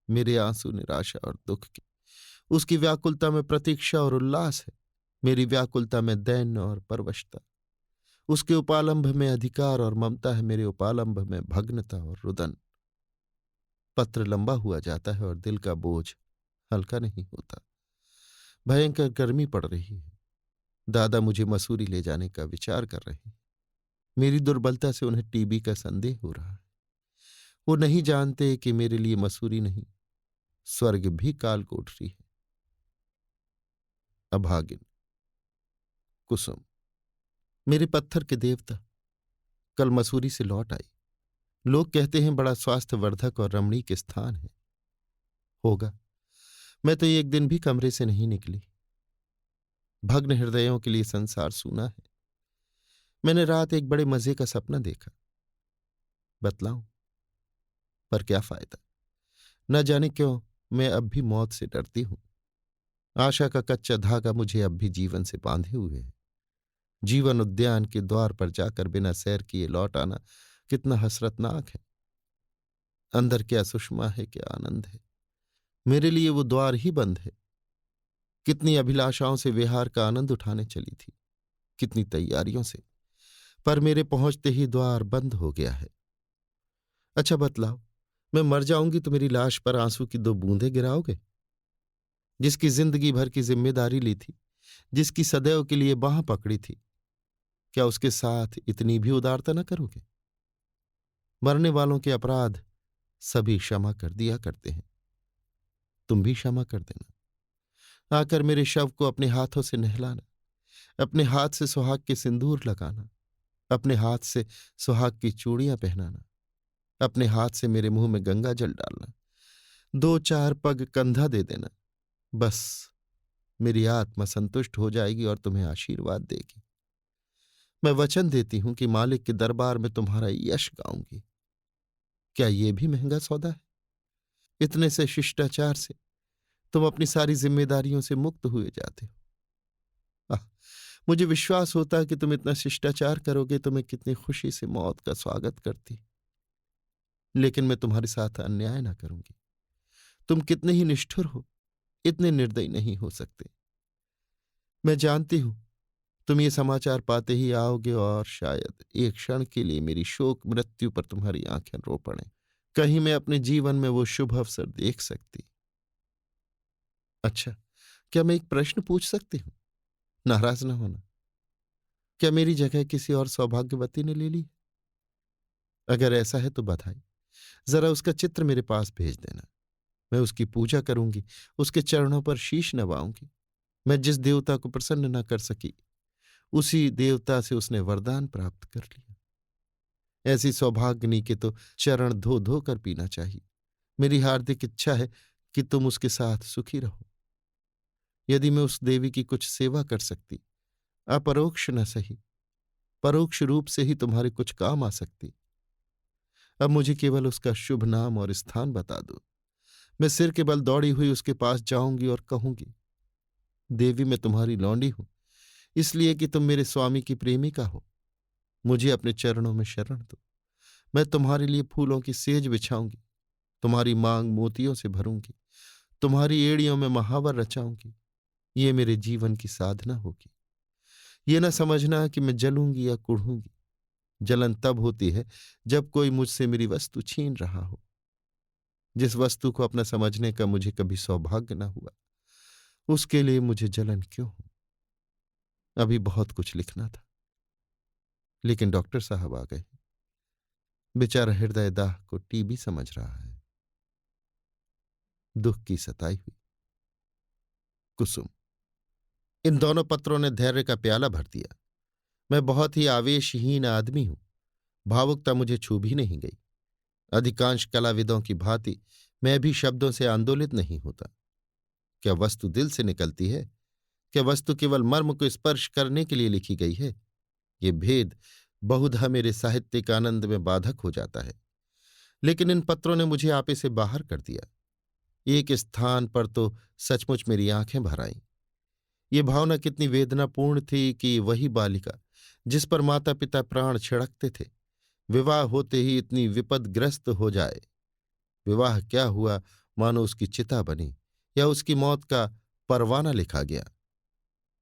मेरे आंसू निराशा और दुख के। उसकी व्याकुलता में प्रतीक्षा और उल्लास है, मेरी व्याकुलता में दैन्य और परवशता। उसके उपालंभ में अधिकार और ममता है, मेरे उपालंभ में भग्नता और रुदन। पत्र लंबा हुआ जाता है और दिल का बोझ हल्का नहीं होता। भयंकर गर्मी पड़ रही है। दादा मुझे मसूरी ले जाने का विचार कर रहे हैं। मेरी दुर्बलता से उन्हें टीबी का संदेह हो रहा है। वो नहीं जानते कि मेरे लिए मसूरी नहीं, स्वर्ग भी काल कोठरी है। अभागिन। कुसुम। मेरे पत्थर के देवता, कल मसूरी से लौट आई। लोग कहते हैं बड़ा स्वास्थ्यवर्धक और रमणीक स्थान है। होगा। मैं तो एक दिन भी कमरे से नहीं निकली। भग्न हृदयों के लिए संसार सूना है। मैंने रात एक बड़े मजे का सपना देखा। बतलाऊं? पर क्या फायदा। न जाने क्यों मैं अब भी मौत से डरती हूं। आशा का कच्चा धागा मुझे अब भी जीवन से बांधे हुए है। जीवन उद्यान के द्वार पर जाकर बिना सैर किए लौट आना कितना हसरतनाक है। अंदर क्या सुषमा है, क्या आनंद है। मेरे लिए वो द्वार ही बंद है। कितनी अभिलाषाओं से विहार का आनंद उठाने चली थी, कितनी तैयारियों से, पर मेरे पहुंचते ही द्वार बंद हो गया है। अच्छा बतलाओ, मैं मर जाऊंगी तो मेरी लाश पर आंसू की 2 बूंदें गिराओगे? जिसकी जिंदगी भर की जिम्मेदारी ली थी, जिसकी सदैव के लिए बांह पकड़ी थी, क्या उसके साथ इतनी भी उदारता न करोगे? मरने वालों के अपराध सभी क्षमा कर दिया करते हैं। तुम भी क्षमा कर देना। आकर मेरे शव को अपने हाथों से नहलाना, अपने हाथ से सुहाग के सिंदूर लगाना, अपने हाथ से सुहाग की चूड़ियां पहनाना, अपने हाथ से मेरे मुंह में गंगा जल डालना, 2-4 पग कंधा दे देना। बस मेरी आत्मा संतुष्ट हो जाएगी और तुम्हें आशीर्वाद देगी। मैं वचन देती हूं कि मालिक के दरबार में तुम्हारा यश गाऊंगी। क्या ये भी महंगा सौदा है? इतने से शिष्टाचार से तुम अपनी सारी जिम्मेदारियों से मुक्त हुए जाते हो। आह, मुझे विश्वास होता कि तुम इतना शिष्टाचार करोगे तो मैं कितनी खुशी से मौत का स्वागत करती। लेकिन मैं तुम्हारे साथ अन्याय ना करूंगी। तुम कितने ही निष्ठुर हो, इतने निर्दयी नहीं हो सकते। मैं जानती हूं तुम ये समाचार पाते ही आओगे और शायद एक क्षण के लिए मेरी शोक मृत्यु पर तुम्हारी आंखें रो पड़ें। कहीं मैं अपने जीवन में वो शुभ अवसर देख सकती। अच्छा, क्या मैं एक प्रश्न पूछ सकती हूं? नाराज ना होना। क्या मेरी जगह किसी और सौभाग्यवती ने ले ली? अगर ऐसा है तो बधाई। जरा उसका चित्र मेरे पास भेज देना। मैं उसकी पूजा करूंगी, उसके चरणों पर शीश नवाऊंगी। मैं जिस देवता को प्रसन्न न कर सकी, उसी देवता से उसने वरदान प्राप्त कर लिया। ऐसी सौभाग्यनी के तो चरण धो धो कर पीना चाहिए। मेरी हार्दिक इच्छा है कि तुम उसके साथ सुखी रहो। यदि मैं उस देवी की कुछ सेवा कर सकती, अपरोक्ष न सही, परोक्ष रूप से ही तुम्हारे कुछ काम आ सकती। अब मुझे केवल उसका शुभ नाम और स्थान बता दो। मैं सिर के बल दौड़ी हुई उसके पास जाऊंगी और कहूंगी, देवी मैं तुम्हारी लौंडी हूं, इसलिए कि तुम मेरे स्वामी की प्रेमिका हो। मुझे अपने चरणों में शरण दो। मैं तुम्हारे लिए फूलों की सेज बिछाऊंगी, तुम्हारी मांग मोतियों से भरूंगी, तुम्हारी एड़ियों में महावर रचाऊंगी। ये मेरे जीवन की साधना होगी। ये न समझना कि मैं जलूंगी या कुढ़ूंगी। जलन तब होती है जब कोई मुझसे मेरी वस्तु छीन रहा हो। जिस वस्तु को अपना समझने का मुझे कभी सौभाग्य न हुआ, उसके लिए मुझे जलन क्यों हो? अभी बहुत कुछ लिखना था, लेकिन डॉक्टर साहब आ गए। बेचारा हृदय दाह को टीबी समझ रहा है। दुख की सताई हुई। कुसुम। इन दोनों पत्रों ने धैर्य का प्याला भर दिया। मैं बहुत ही आवेशहीन आदमी हूं। भावुकता मुझे छू भी नहीं गई। अधिकांश कलाविदों की भांति मैं भी शब्दों से आंदोलित नहीं होता। क्या वस्तु दिल से निकलती है? क्या वस्तु केवल मर्म को स्पर्श करने के लिए लिखी गई है? ये भेद बहुधा मेरे साहित्यिक आनंद में बाधक हो जाता है। लेकिन इन पत्रों ने मुझे आपे से बाहर कर दिया। एक स्थान पर तो सचमुच मेरी आंखें भर आईं। ये भावना कितनी वेदनापूर्ण थी कि वही बालिका जिस पर माता पिता प्राण छिड़कते थे, विवाह होते ही इतनी विपदग्रस्त हो जाए। विवाह क्या हुआ, मानो उसकी चिता बनी या उसकी मौत का परवाना लिखा गया।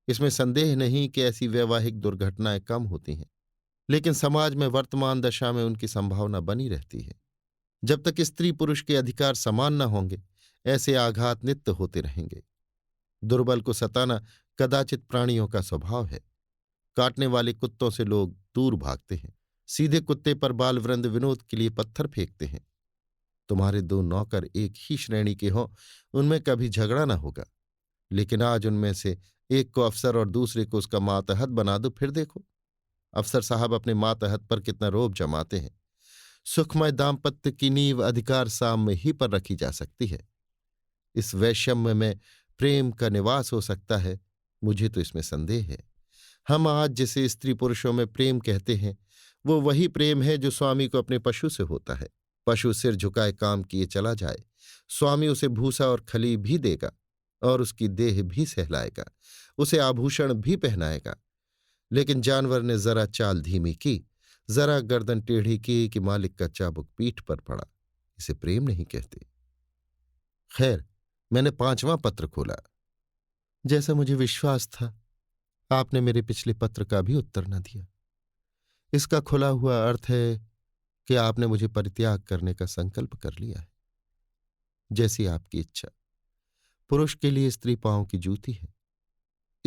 इसमें संदेह नहीं कि ऐसी वैवाहिक दुर्घटनाएं कम होती हैं, लेकिन समाज में वर्तमान दशा में उनकी संभावना बनी रहती है। जब तक स्त्री पुरुष के अधिकार समान न होंगे, ऐसे आघात नित्य होते रहेंगे। दुर्बल को सताना कदाचित प्राणियों का स्वभाव है। काटने वाले कुत्तों से लोग दूर भागते हैं। सीधे कुत्ते पर बाल वृंद विनोद के लिए पत्थर फेंकते हैं। तुम्हारे दो नौकर एक ही श्रेणी के हों, उनमें कभी झगड़ा ना होगा। लेकिन आज उनमें से एक को अफसर और दूसरे को उसका मातहत बना दो, फिर देखो अफसर साहब अपने मातहत पर कितना रोब जमाते हैं। सुखमय दाम्पत्य की नींव अधिकार साम्य ही पर रखी जा सकती है। इस वैषम्य में प्रेम का निवास हो सकता है, मुझे तो इसमें संदेह है। हम आज जिसे स्त्री पुरुषों में प्रेम कहते हैं, वो वही प्रेम है जो स्वामी को अपने पशु से होता है। पशु सिर झुकाए काम किए चला जाए, स्वामी उसे भूसा और खली भी देगा और उसकी देह भी सहलाएगा, उसे आभूषण भी पहनाएगा। लेकिन जानवर ने जरा चाल धीमी की, जरा गर्दन टेढ़ी की कि मालिक का चाबुक पीठ पर पड़ा। इसे प्रेम नहीं कहते। खैर, मैंने 5वां पत्र खोला। जैसा मुझे विश्वास था, आपने मेरे पिछले पत्र का भी उत्तर न दिया। इसका खुला हुआ अर्थ है कि आपने मुझे परित्याग करने का संकल्प कर लिया है। जैसी आपकी इच्छा। पुरुष के लिए स्त्री पांव की जूती है।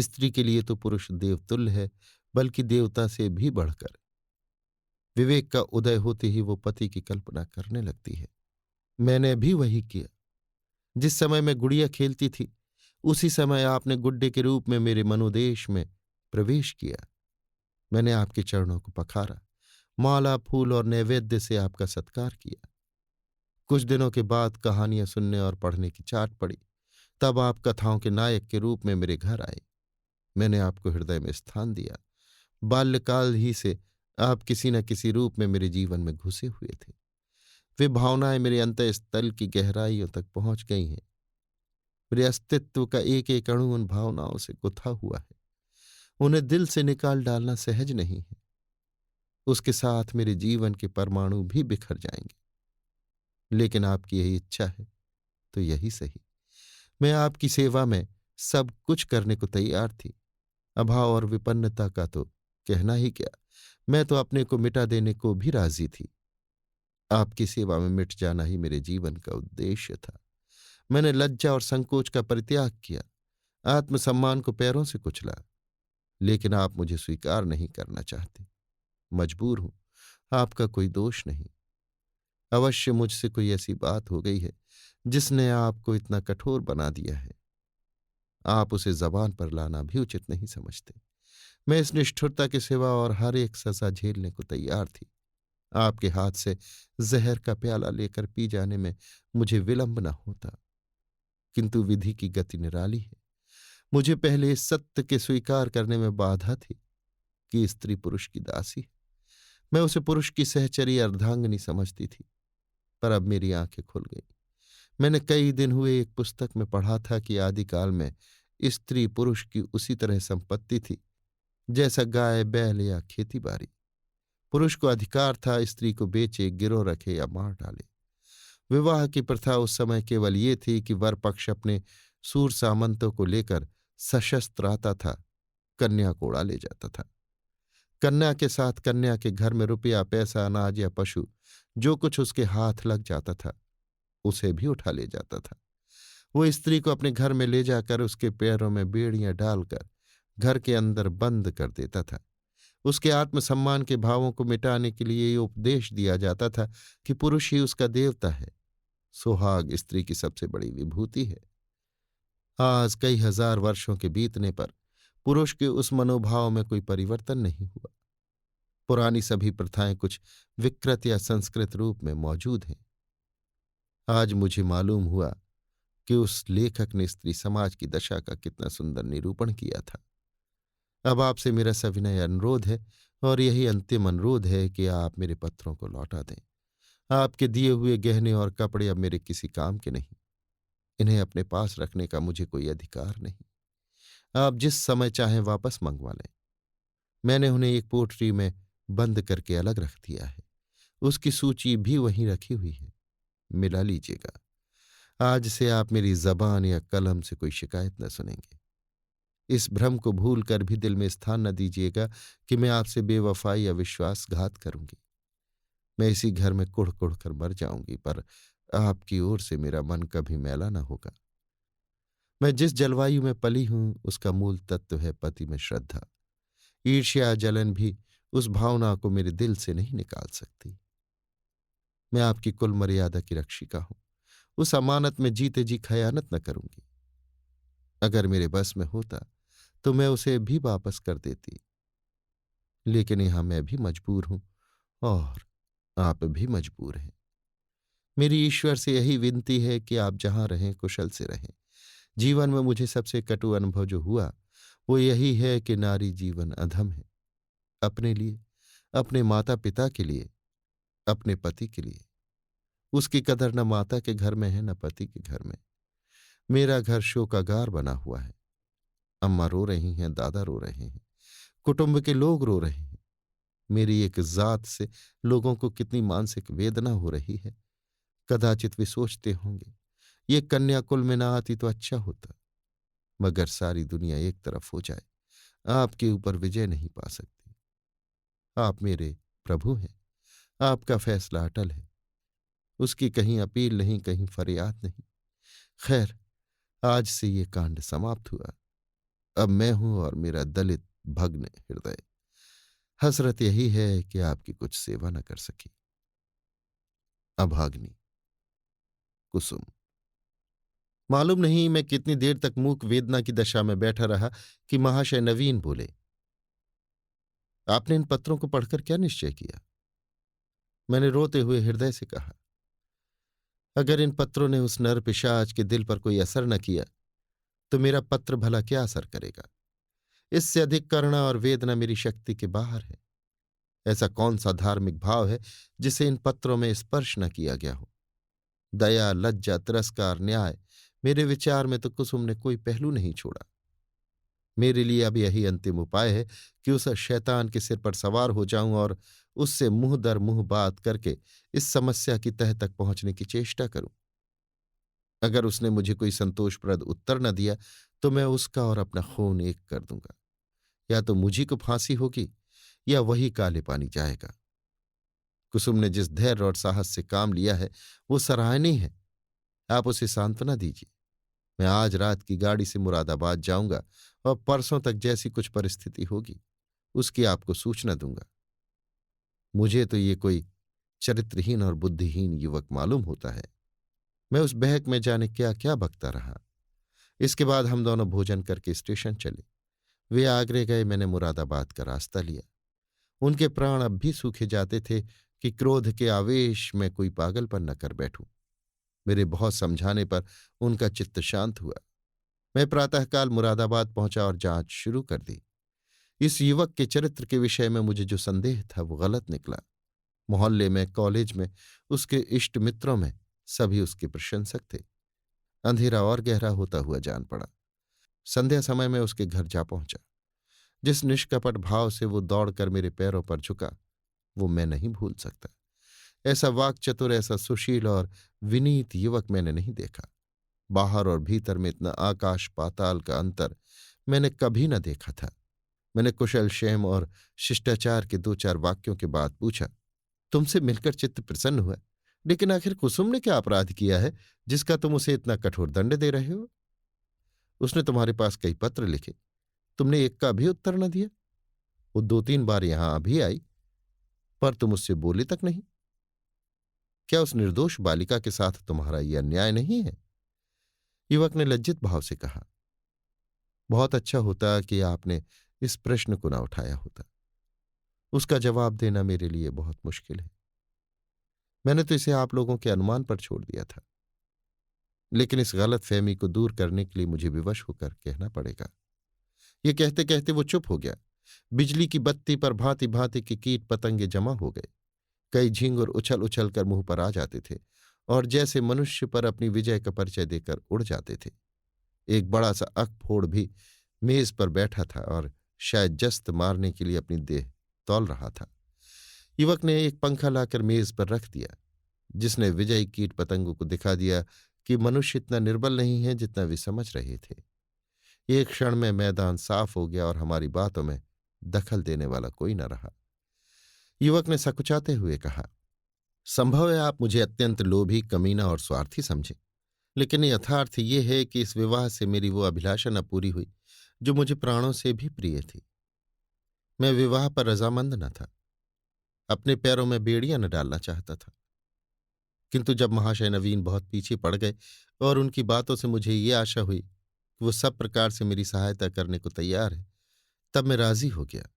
स्त्री के लिए तो पुरुष देवतुल्य है, बल्कि देवता से भी बढ़कर। विवेक का उदय होते ही वो पति की कल्पना करने लगती है। मैंने भी वही किया। जिस समय मैं गुड़िया खेलती थी, उसी समय आपने गुड्डे के रूप में मेरे मनोदेश में प्रवेश किया। मैंने आपके चरणों को पखारा, माला फूल और नैवेद्य से आपका सत्कार किया। कुछ दिनों के बाद कहानियां सुनने और पढ़ने की चाट पड़ी। तब आप कथाओं के नायक के रूप में मेरे घर आए। मैंने आपको हृदय में स्थान दिया। बाल्यकाल ही से आप किसी न किसी रूप में मेरे जीवन में घुसे हुए थे। वे भावनाएं मेरे अंतःस्थल की गहराइयों तक पहुंच गई हैं। मेरे अस्तित्व का एक एक अणु उन भावनाओं से गुथा हुआ है। उन्हें दिल से निकाल डालना सहज नहीं है। उसके साथ मेरे जीवन के परमाणु भी बिखर जाएंगे। लेकिन आपकी यही इच्छा है तो यही सही। मैं आपकी सेवा में सब कुछ करने को तैयार थी। अभाव और विपन्नता का तो कहना ही क्या, मैं तो अपने को मिटा देने को भी राजी थी। आपकी सेवा में मिट जाना ही मेरे जीवन का उद्देश्य था। मैंने लज्जा और संकोच का परित्याग किया, आत्मसम्मान को पैरों से कुचला। लेकिन आप मुझे स्वीकार नहीं करना चाहते। मजबूर हूं, आपका कोई दोष नहीं। अवश्य मुझसे कोई ऐसी बात हो गई है जिसने आपको इतना कठोर बना दिया है। आप उसे जबान पर लाना भी उचित नहीं समझते। मैं इस निष्ठुरता के सिवा और हर एक सजा झेलने को तैयार थी। आपके हाथ से जहर का प्याला लेकर पी जाने में मुझे विलंब न होता। किंतु विधि की गति निराली है। मुझे पहले इस सत्य के स्वीकार करने में बाधा थी कि स्त्री पुरुष की दासी है। मैं उसे पुरुष की सहचरी अर्धांगिनी समझती थी, पर अब मेरी आंखें खुल गई। मैंने कई दिन हुए एक पुस्तक में पढ़ा था कि आदिकाल में स्त्री पुरुष की उसी तरह संपत्ति थी जैसा गाय बैल या खेती बाड़ी। पुरुष को अधिकार था स्त्री को बेचे, गिरो रखे या मार डाले। विवाह की प्रथा उस समय केवल ये थी कि वर पक्ष अपने सूर सामंतों को लेकर सशस्त्र आता था, कन्या को उड़ा ले जाता था। कन्या के साथ कन्या के घर में रुपया, पैसा, अनाज या पशु जो कुछ उसके हाथ लग जाता था, उसे भी उठा ले जाता था। वो स्त्री को अपने घर में ले जाकर उसके पैरों में बेड़ियां डालकर घर के अंदर बंद कर देता था। उसके आत्मसम्मान के भावों को मिटाने के लिए ये उपदेश दिया जाता था कि पुरुष ही उसका देवता है। सुहाग स्त्री की सबसे बड़ी विभूति है। आज कई हजार वर्षों के बीतने पर पुरुष के उस मनोभाव में कोई परिवर्तन नहीं हुआ। पुरानी सभी प्रथाएं कुछ विकृत या संस्कृत रूप में मौजूद हैं। आज मुझे मालूम हुआ कि उस लेखक ने स्त्री समाज की दशा का कितना सुंदर निरूपण किया था। अब आपसे मेरा सविनय अनुरोध है, और यही अंतिम अनुरोध है कि आप मेरे पत्रों को लौटा दें। आपके दिए हुए गहने और कपड़े अब मेरे किसी काम के नहीं। इन्हें अपने पास रखने का मुझे कोई अधिकार नहीं। आप जिस समय चाहें वापस मंगवा लें। मैंने उन्हें एक पोटली में बंद करके अलग रख दिया है। उसकी सूची भी वहीं रखी हुई है, मिला लीजिएगा। आज से आप मेरी जबान या कलम से कोई शिकायत न सुनेंगे। इस भ्रम को भूल कर भी दिल में स्थान न दीजिएगा कि मैं आपसे बेवफाई या विश्वासघात करूंगी। मैं इसी घर में कुढ़ कुढ़ कर मर जाऊंगी, पर आपकी ओर से मेरा मन कभी मैला न होगा। मैं जिस जलवायु में पली हूं उसका मूल तत्व है पति में श्रद्धा। ईर्ष्या जलन भी उस भावना को मेरे दिल से नहीं निकाल सकती। मैं आपकी कुल मर्यादा की रक्षिका हूं। उस अमानत में जीते जी खयानत न करूंगी। अगर मेरे बस में होता तो मैं उसे भी वापस कर देती, लेकिन यहां मैं भी मजबूर हूं और आप भी मजबूर हैं। मेरी ईश्वर से यही विनती है कि आप जहां रहें कुशल से रहें। जीवन में मुझे सबसे कटु अनुभव जो हुआ वो यही है कि नारी जीवन अधम है। अपने लिए, अपने माता पिता के लिए, अपने पति के लिए। उसकी कदर न माता के घर में है न पति के घर में। मेरा घर शोकागार बना हुआ है। अम्मा रो रही हैं, दादा रो रहे हैं, कुटुंब के लोग रो रहे हैं। मेरी एक जात से लोगों को कितनी मानसिक वेदना हो रही है। कदाचित वे सोचते होंगे ये कन्या कुल में ना आती तो अच्छा होता। मगर सारी दुनिया एक तरफ हो जाए, आपके ऊपर विजय नहीं पा सकती। आप मेरे प्रभु हैं। आपका फैसला अटल है। उसकी कहीं अपील नहीं, कहीं फरियाद नहीं। खैर, आज से ये कांड समाप्त हुआ। अब मैं हूं और मेरा दलित भग्न हृदय। हसरत यही है कि आपकी कुछ सेवा न कर सकी। अभाग्नि। कुसुम। मालूम नहीं मैं कितनी देर तक मूक वेदना की दशा में बैठा रहा कि महाशय नवीन बोले, आपने इन पत्रों को पढ़कर क्या निश्चय किया? मैंने रोते हुए हृदय से कहा, अगर इन पत्रों ने उस नर पिशाच के दिल पर कोई असर न किया तो मेरा पत्र भला क्या असर करेगा? इससे अधिक करुणा और वेदना मेरी शक्ति के बाहर है। ऐसा कौन सा धार्मिक भाव है जिसे इन पत्रों में स्पर्श न किया गया हो? दया, लज्जा, तिरस्कार, न्याय, मेरे विचार में तो कुसुम ने कोई पहलू नहीं छोड़ा। मेरे लिए अब यही अंतिम उपाय है कि उस शैतान के सिर पर सवार हो जाऊं और उससे मुंह दर मुंह बात करके इस समस्या की तह तक पहुंचने की चेष्टा करूं। अगर उसने मुझे कोई संतोषप्रद उत्तर न दिया तो मैं उसका और अपना खून एक कर दूंगा। या तो मुझी को फांसी होगी या वही काले पानी जाएगा। कुसुम ने जिस धैर्य और साहस से काम लिया है वो सराहनीय है। आप उसे सांत्वना दीजिए। मैं आज रात की गाड़ी से मुरादाबाद जाऊंगा और परसों तक जैसी कुछ परिस्थिति होगी उसकी आपको सूचना दूंगा। मुझे तो ये कोई चरित्रहीन और बुद्धिहीन युवक मालूम होता है। मैं उस बहक में जाने क्या क्या बकता रहा। इसके बाद हम दोनों भोजन करके स्टेशन चले। वे आगरे गए, मैंने मुरादाबाद का रास्ता लिया। उनके प्राण अब भी सूखे जाते थे कि क्रोध के आवेश में कोई पागलपन न कर बैठूं। मेरे बहुत समझाने पर उनका चित्त शांत हुआ। मैं प्रातःकाल मुरादाबाद पहुंचा और जांच शुरू कर दी। इस युवक के चरित्र के विषय में मुझे जो संदेह था वो गलत निकला। मोहल्ले में, कॉलेज में, उसके इष्ट मित्रों में सभी उसके प्रशंसक थे। अंधेरा और गहरा होता हुआ जान पड़ा। संध्या समय में उसके घर जा पहुंचा। जिस निष्कपट भाव से वो दौड़कर मेरे पैरों पर झुका वो मैं नहीं भूल सकता। ऐसा वाक्चतुर, ऐसा सुशील और विनीत युवक मैंने नहीं देखा। बाहर और भीतर में इतना आकाश पाताल का अंतर मैंने कभी न देखा था। मैंने कुशल क्षेम और शिष्टाचार के दो चार वाक्यों के बाद पूछा, तुमसे मिलकर चित्त प्रसन्न हुआ, लेकिन आखिर कुसुम ने क्या अपराध किया है जिसका तुम उसे इतना कठोर दंड दे रहे हो? उसने तुम्हारे पास कई पत्र लिखे, तुमने एक का भी उत्तर न दिया। वो दो तीन बार यहां भी आई पर तुम उससे बोले तक नहीं। क्या उस निर्दोष बालिका के साथ तुम्हारा यह अन्याय नहीं है? युवक ने लज्जित भाव से कहा, बहुत अच्छा होता कि आपने इस प्रश्न को ना उठाया होता। उसका जवाब देना मेरे लिए बहुत मुश्किल है। मैंने तो इसे आप लोगों के अनुमान पर छोड़ दिया था, लेकिन इस गलत फहमी को दूर करने के लिए मुझे विवश होकर कहना पड़ेगा। ये कहते कहते वो चुप हो गया। बिजली की बत्ती पर भांति भांति के कीट पतंगे जमा हो गए। कई झींगुर उछल उछल कर मुंह पर आ जाते थे और जैसे मनुष्य पर अपनी विजय का परिचय देकर उड़ जाते थे। एक बड़ा सा अकफोड़ भी मेज पर बैठा था और शायद जस्त मारने के लिए अपनी देह तौल रहा था। युवक ने एक पंखा लाकर मेज पर रख दिया, जिसने विजयी कीट पतंगों को दिखा दिया कि मनुष्य इतना निर्बल नहीं है जितना वे समझ रहे थे। एक क्षण में मैदान साफ हो गया और हमारी बातों में दखल देने वाला कोई न रहा। युवक ने सकुचाते हुए कहा, संभव है आप मुझे अत्यंत लोभी, कमीना और स्वार्थी समझें, लेकिन यथार्थ ये है कि इस विवाह से मेरी वो अभिलाषा न पूरी हुई जो मुझे प्राणों से भी प्रिय थी। मैं विवाह पर रजामंद न था, अपने पैरों में बेड़ियां न डालना चाहता था। किंतु जब महाशय नवीन बहुत पीछे पड़ गए और उनकी बातों से मुझे ये आशा हुई कि वो सब प्रकार से मेरी सहायता करने को तैयार है, तब मैं राजी हो गया।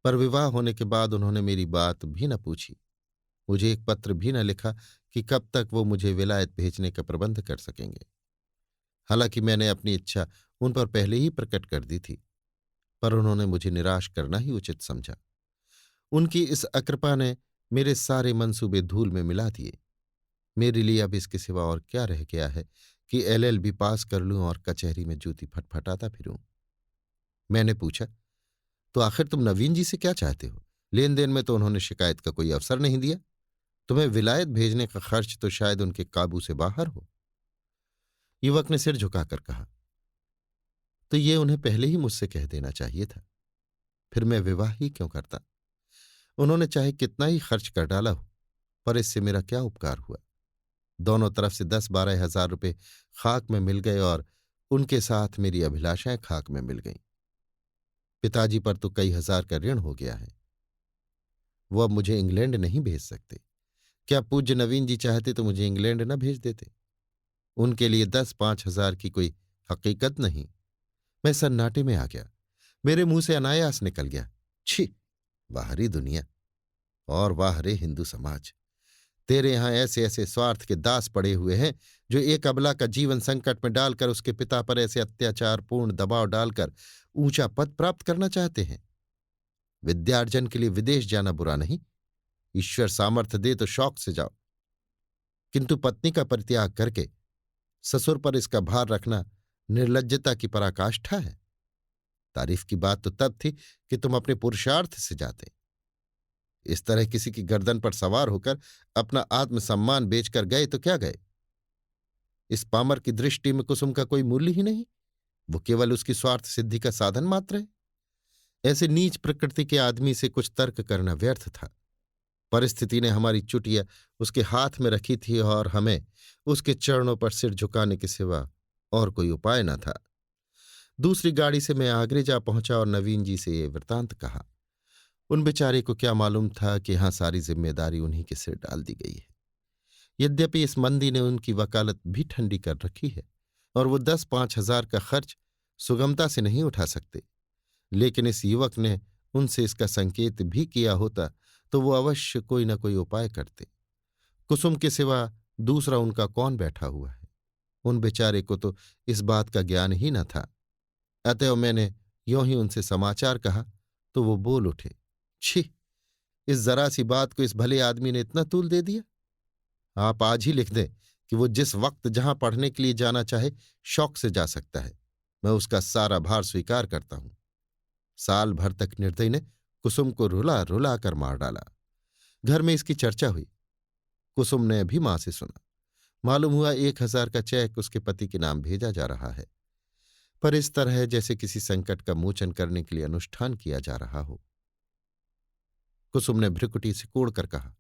पर विवाह होने के बाद उन्होंने मेरी बात भी न पूछी, मुझे एक पत्र भी न लिखा कि कब तक वो मुझे विलायत भेजने का प्रबंध कर सकेंगे। हालांकि मैंने अपनी इच्छा उन पर पहले ही प्रकट कर दी थी, पर उन्होंने मुझे निराश करना ही उचित समझा। उनकी इस अकृपा ने मेरे सारे मंसूबे धूल में मिला दिए। मेरे लिए अब इसके सिवा और क्या रह गया है कि एलएलबी पास कर लूं और कचहरी में जूती फटफटाता फिरूं। मैंने पूछा, तो आखिर तुम नवीन जी से क्या चाहते हो? लेन देन में तो उन्होंने शिकायत का कोई अवसर नहीं दिया। तुम्हें विलायत भेजने का खर्च तो शायद उनके काबू से बाहर हो। युवक ने सिर झुकाकर कहा, तो ये उन्हें पहले ही मुझसे कह देना चाहिए था, फिर मैं विवाह ही क्यों करता। उन्होंने चाहे कितना ही खर्च कर डाला हो, पर इससे मेरा क्या उपकार हुआ। दोनों तरफ से 10-12 हजार रुपये खाक में मिल गए और उनके साथ मेरी अभिलाषाएं खाक में मिल गईं। पिताजी पर तो कई हजार का ऋण हो गया है। वो अब मुझे इंग्लैंड नहीं भेज सकते। क्या पूज्य नवीन जी चाहते तो मुझे इंग्लैंड न भेज देते? उनके लिए 10-5 हजार की कोई हकीकत नहीं। मैं सन्नाटे में आ गया। मेरे मुंह से अनायास निकल गया, छी, वाह रे दुनिया और वाह रे हिंदू समाज। तेरे यहां ऐसे ऐसे स्वार्थ के दास पड़े हुए हैं जो एक अबला का जीवन संकट में डालकर उसके पिता पर ऐसे अत्याचारपूर्ण दबाव डालकर ऊंचा पद प्राप्त करना चाहते हैं। विद्यार्जन के लिए विदेश जाना बुरा नहीं, ईश्वर सामर्थ्य दे तो शौक से जाओ, किंतु पत्नी का परित्याग करके ससुर पर इसका भार रखना निर्लज्जता की पराकाष्ठा है। तारीफ की बात तो तब थी कि तुम अपने पुरुषार्थ से जाते। इस तरह किसी की गर्दन पर सवार होकर अपना आत्मसम्मान बेचकर गए तो क्या गए। इस पामर की दृष्टि में कुसुम का कोई मूल्य ही नहीं, वो केवल उसकी स्वार्थ सिद्धि का साधन मात्र है। ऐसे नीच प्रकृति के आदमी से कुछ तर्क करना व्यर्थ था। परिस्थिति ने हमारी चुटिया उसके हाथ में रखी थी और हमें उसके चरणों पर सिर झुकाने के सिवा और कोई उपाय न था। दूसरी गाड़ी से मैं आगरे जा पहुंचा और नवीन जी से ये वृतांत कहा। उन बेचारे को क्या मालूम था कि यहां सारी जिम्मेदारी उन्हीं के सिर डाल दी गई है। यद्यपि इस मंदी ने उनकी वकालत भी ठंडी कर रखी है और वो 10-5 हजार का खर्च सुगमता से नहीं उठा सकते, लेकिन इस युवक ने उनसे इसका संकेत भी किया होता तो वो अवश्य कोई न कोई उपाय करते। कुसुम के सिवा दूसरा उनका कौन बैठा हुआ है? उन बेचारे को तो इस बात का ज्ञान ही न था। अतएव मैंने यों ही उनसे समाचार कहा तो वो बोल उठे, छी, इस जरा सी बात को इस भले आदमी ने इतना तूल दे दिया। आप आज ही लिख दें कि वो जिस वक्त जहां पढ़ने के लिए जाना चाहे शौक से जा सकता है। मैं उसका सारा भार स्वीकार करता हूं। साल भर तक निर्दयी ने कुसुम को रुला रुला कर मार डाला। घर में इसकी चर्चा हुई। कुसुम ने भी मां से सुना। मालूम हुआ 1 हजार का चेक उसके पति के नाम भेजा जा रहा है, पर इस तरह जैसे किसी संकट का मोचन करने के लिए अनुष्ठान किया जा रहा हो। कुसुम ने भ्रुकुटी से कोड़कर कहा,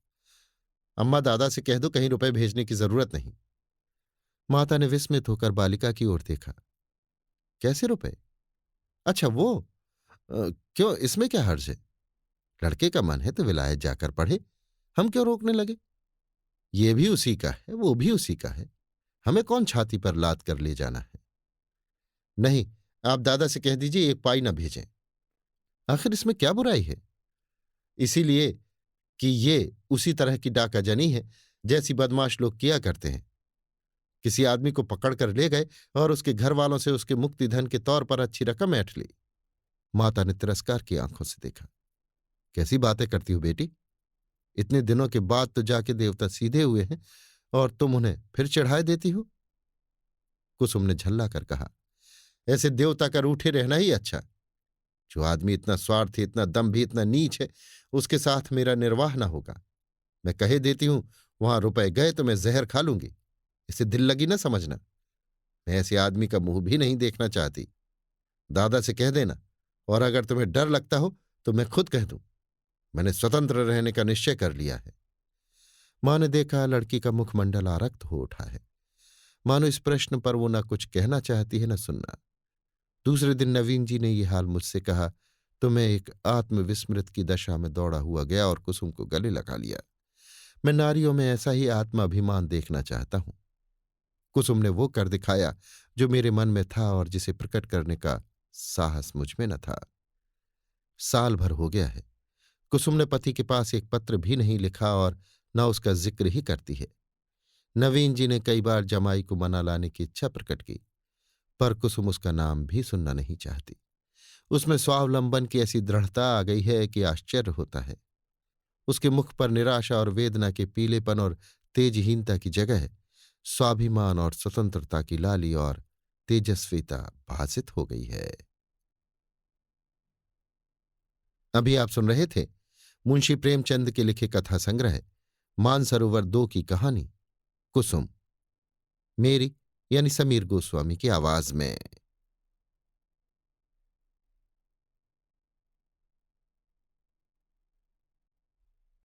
अम्मा दादा से कह दो कहीं रुपए भेजने की जरूरत नहीं। माता ने विस्मित होकर बालिका की ओर देखा। कैसे रुपए? अच्छा वो, क्यों, इसमें क्या हर्ज है? लड़के का मन है तो विलायत जाकर पढ़े, हम क्यों रोकने लगे? ये भी उसी का है, वो भी उसी का है, हमें कौन छाती पर लाद कर ले जाना है। नहीं, आप दादा से कह दीजिए 1 पाई न भेजें। आखिर इसमें क्या बुराई है? इसीलिए कि ये उसी तरह की डाकाजनी है जैसी बदमाश लोग किया करते हैं। किसी आदमी को पकड़कर ले गए और उसके घर वालों से उसके मुक्ति धन के तौर पर अच्छी रकम ऐंठ ली। माता ने तिरस्कार की आंखों से देखा। कैसी बातें करती हो बेटी? इतने दिनों के बाद तो जाके देवता सीधे हुए हैं और तुम उन्हें फिर चढ़ाए देती हो। कुसुम ने झल्ला कर कहा, ऐसे देवता का रूठे रहना ही अच्छा। जो आदमी इतना स्वार्थी, इतना दम्भी, इतना नीच है, उसके साथ मेरा निर्वाह न होगा। मैं कहे देती हूं, वहां रुपए गए तो मैं जहर खा लूंगी। इसे दिल लगी न समझना। मैं ऐसे आदमी का मुंह भी नहीं देखना चाहती। दादा से कह देना, और अगर तुम्हें डर लगता हो तो मैं खुद कह दूं। मैंने स्वतंत्र रहने का निश्चय कर लिया है। मां ने देखा लड़की का मुखमंडल आरक्त हो उठा है। मानो इस प्रश्न पर वो न कुछ कहना चाहती है न सुनना। दूसरे दिन नवीन जी ने ये हाल मुझसे कहा तो मैं एक आत्मविस्मृत की दशा में दौड़ा हुआ गया और कुसुम को गले लगा लिया। मैं नारियों में ऐसा ही आत्माभिमान देखना चाहता हूं। कुसुम ने वो कर दिखाया जो मेरे मन में था और जिसे प्रकट करने का साहस मुझ में न था। साल भर हो गया है, कुसुम ने पति के पास एक पत्र भी नहीं लिखा और न उसका जिक्र ही करती है। नवीन जी ने कई बार जमाई को मना लाने की इच्छा प्रकट की, पर कुसुम उसका नाम भी सुनना नहीं चाहती। उसमें स्वावलंबन की ऐसी दृढ़ता आ गई है कि आश्चर्य होता है। उसके मुख पर निराशा और वेदना के पीलेपन और तेजहीनता की जगह स्वाभिमान और स्वतंत्रता की लाली और तेजस्विता भासित हो गई है। अभी आप सुन रहे थे मुंशी प्रेमचंद के लिखे कथा संग्रह मानसरोवर 2 की कहानी कुसुम, मेरी यानी समीर गोस्वामी की आवाज में।